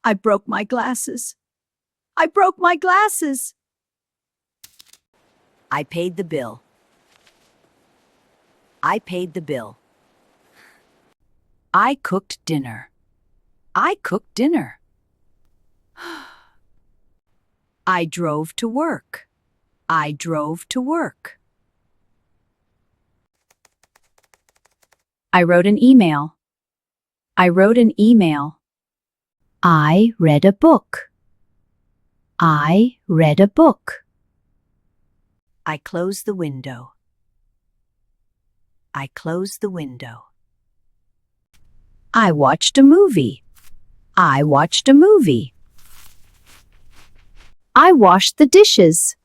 I broke my glasses. I broke my glasses. I paid the bill. I paid the bill. I cooked dinner. I cooked dinner. I drove to work. I drove to work. I wrote an email. I wrote an email. I read a book. I read a book. I closed the window. I closed the window. I watched a movie. I watched a movie. I washed the dishes.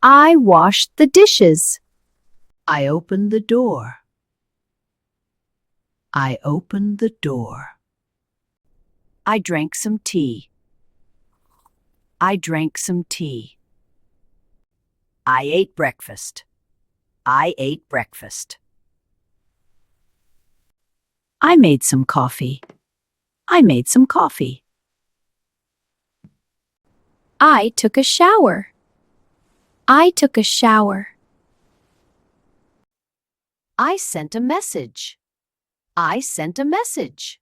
I washed the dishes. I opened the door. I opened the door. I drank some tea. I drank some tea. I ate breakfast. I ate breakfast. I made some coffee. I made some coffee. I took a shower. I took a shower. I sent a message. I sent a message.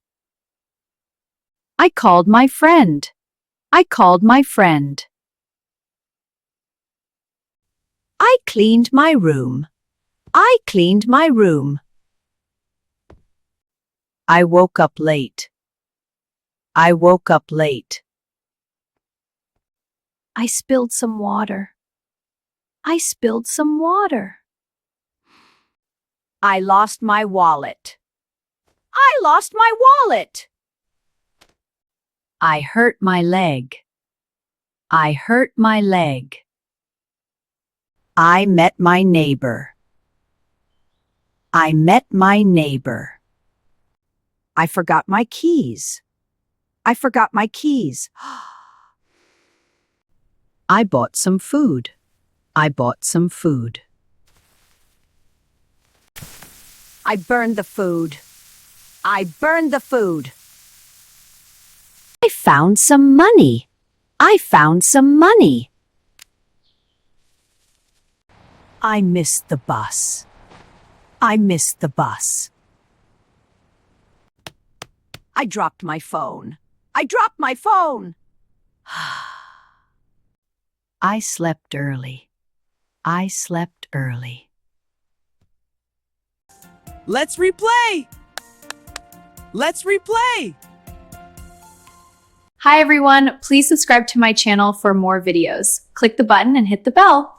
I called my friend. I called my friend. I cleaned my room. I cleaned my room. I woke up late. I woke up late. I spilled some water. I spilled some water. I lost my wallet. I lost my wallet. I hurt my leg. I hurt my leg. I met my neighbor. I met my neighbor. I forgot my keys. I forgot my keys. I bought some food. I bought some food. I burned the food. I burned the food. I found some money. I found some money. I missed the bus. I missed the bus. I dropped my phone. I dropped my phone. I slept early. I slept early. Let's replay! Let's replay! Hi everyone, please subscribe to my channel for more videos. Click the button and hit the bell.